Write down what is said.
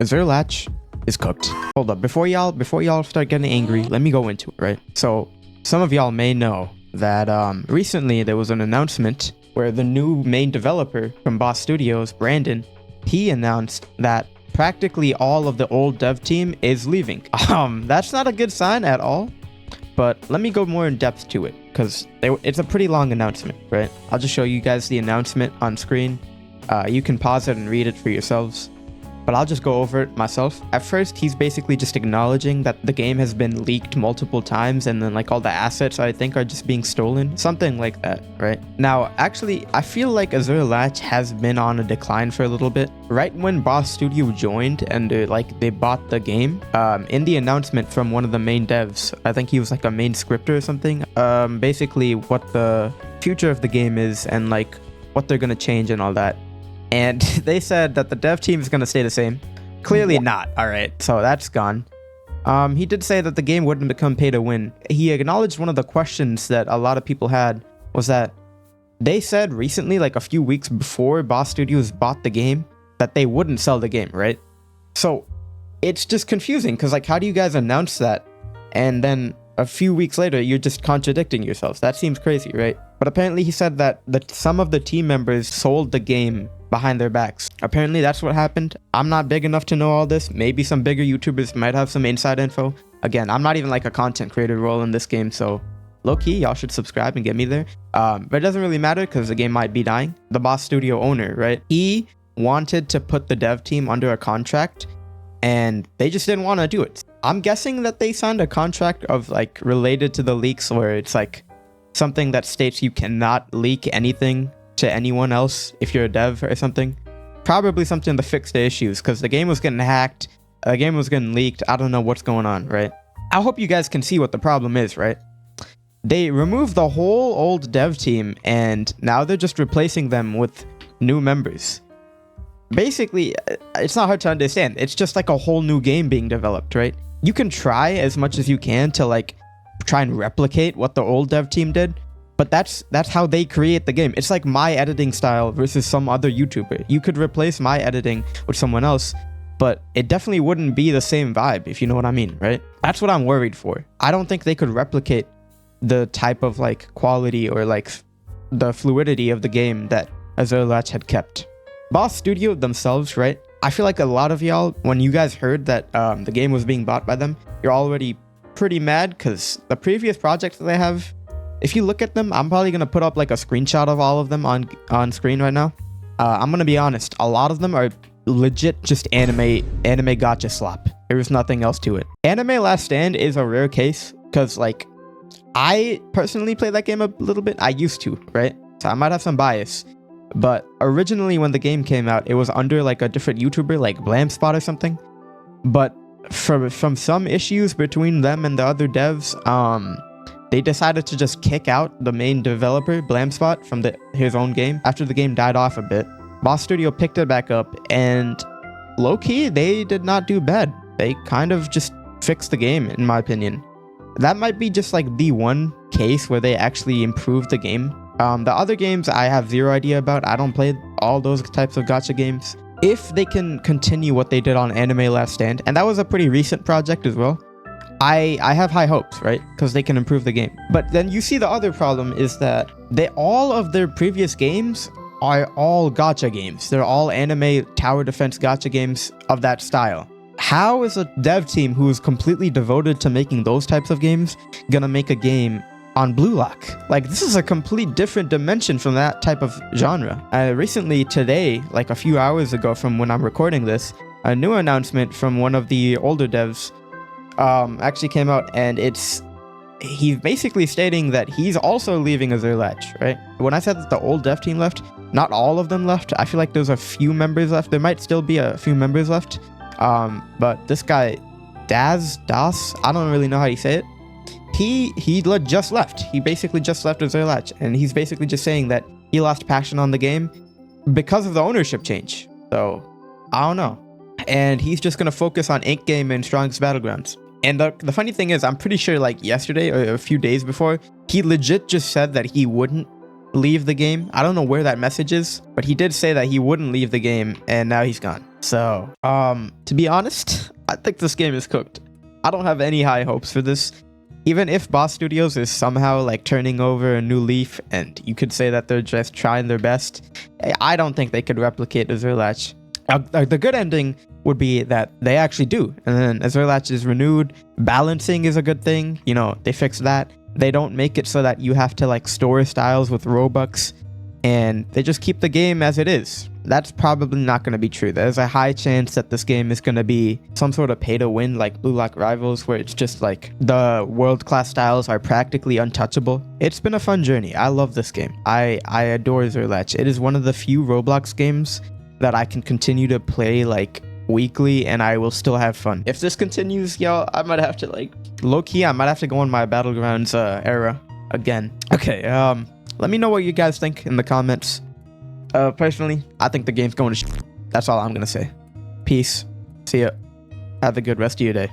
Azure Latch is cooked. Hold up, before y'all start getting angry, let me go into it, right? So some of y'all may know that recently there was an announcement where the new main developer from Boss Studios, Brandon, he announced that practically all of the old dev team is leaving. That's not a good sign at all, but let me go more in depth to it because it's a pretty long announcement, right? I'll just show you guys the announcement on screen. You can pause it and read it for yourselves, but I'll just go over it myself. At first, he's basically just acknowledging that the game has been leaked multiple times and then like all the assets I think are just being stolen, something like that, right? Now, actually, I feel like Azure Latch has been on a decline for a little bit. Right when Boss Studio joined and they bought the game, in the announcement from one of the main devs, I think he was like a main scripter or something, basically what the future of the game is and like what they're gonna change and all that. And they said that the dev team is going to stay the same. Clearly not. All right. So that's gone. He did say that the game wouldn't become pay to win. He acknowledged one of the questions that a lot of people had was that they said recently, like a few weeks before Boss Studios bought the game, that they wouldn't sell the game, right? So it's just confusing because like, how do you guys announce that? And then a few weeks later, you're just contradicting yourselves. That seems crazy, right? But apparently he said that some of the team members sold the game behind their backs. Apparently that's what happened. I'm not big enough to know all this. Maybe some bigger YouTubers might have some inside info. Again, I'm not even like a content creator role in this game, so low-key, y'all should subscribe and get me there. But it doesn't really matter because the game might be dying. The Boss Studio owner, right? He wanted to put the dev team under a contract and they just didn't want to do it. I'm guessing that they signed a contract of like related to the leaks where it's like something that states you cannot leak anything to anyone else if you're a dev or something. Probably something to fix the issues because the game was getting hacked, the game was getting leaked. I don't know what's going on, right? I hope you guys can see what the problem is, right? They removed the whole old dev team and now they're just replacing them with new members. Basically, it's not hard to understand. It's just like a whole new game being developed, right? You can try as much as you can to like try and replicate what the old dev team did, but that's how they create the game. It's like my editing style versus some other YouTuber. You could replace my editing with someone else, but it definitely wouldn't be the same vibe, if you know what I mean, right? That's what I'm worried for. I don't think they could replicate the type of like quality or like the fluidity of the game that Azure Latch had kept. Boss Studio themselves, right? I feel like a lot of y'all, when you guys heard that the game was being bought by them, you're already pretty mad because the previous projects that they have, if you look at them, I'm probably going to put up like a screenshot of all of them on screen right now. I'm going to be honest, a lot of them are legit just anime gotcha slop. There is nothing else to it. Anime Last Stand is a rare case because like I personally play that game a little bit. I used to, right? So I might have some bias. But originally when the game came out, it was under like a different YouTuber like Blamspot or something. But from some issues between them and the other devs, they decided to just kick out the main developer, Blamspot, from his own game. After the game died off a bit, Boss Studio picked it back up, and low-key, they did not do bad. They kind of just fixed the game, in my opinion. That might be just like the one case where they actually improved the game. The other games I have zero idea about. I don't play all those types of gacha games. If they can continue what they did on Anime Last Stand, and that was a pretty recent project as well, I have high hopes, right? Because they can improve the game. But then you see the other problem is that all of their previous games are all gacha games. They're all anime tower defense gacha games of that style. How is a dev team who is completely devoted to making those types of games gonna make a game on Blue Lock? Like, this is a complete different dimension from that type of genre. Recently, today, like a few hours ago from when I'm recording this, a new announcement from one of the older devs actually came out, and he's basically stating that he's also leaving Azure Latch, right? When I said that the old dev team left, not all of them left. I feel like there's a few members left. There might still be a few members left. But this guy, Das, I don't really know how you say it. He just left. He basically just left Azure Latch, and he's basically just saying that he lost passion on the game because of the ownership change. So, I don't know. And he's just going to focus on Ink Game and Strongest Battlegrounds. And the funny thing is, I'm pretty sure like yesterday or a few days before, he legit just said that he wouldn't leave the game. I don't know where that message is, but he did say that he wouldn't leave the game, and now he's gone. So, to be honest, I think this game is cooked. I don't have any high hopes for this. Even if Boss Studios is somehow like turning over a new leaf, and you could say that they're just trying their best, I don't think they could replicate Azure Latch. The good ending would be that they actually do, and then Azure Latch is renewed. Balancing is a good thing. You know, they fix that. They don't make it so that you have to like store styles with Robux, and they just keep the game as it is. That's probably not going to be true. There's a high chance that this game is going to be some sort of pay to win like Blue Lock Rivals, where it's just like the world-class styles are practically untouchable. It's been a fun journey. I love this game. I adore Azure Latch. It is one of the few Roblox games that I can continue to play like weekly and I will still have fun. If this continues, y'all, I might have to like low-key, I might have to go on my Battlegrounds era again. Okay, let me know what you guys think in the comments. Personally, I think the game's going to That's all I'm gonna say. Peace. See ya. Have a good rest of your day.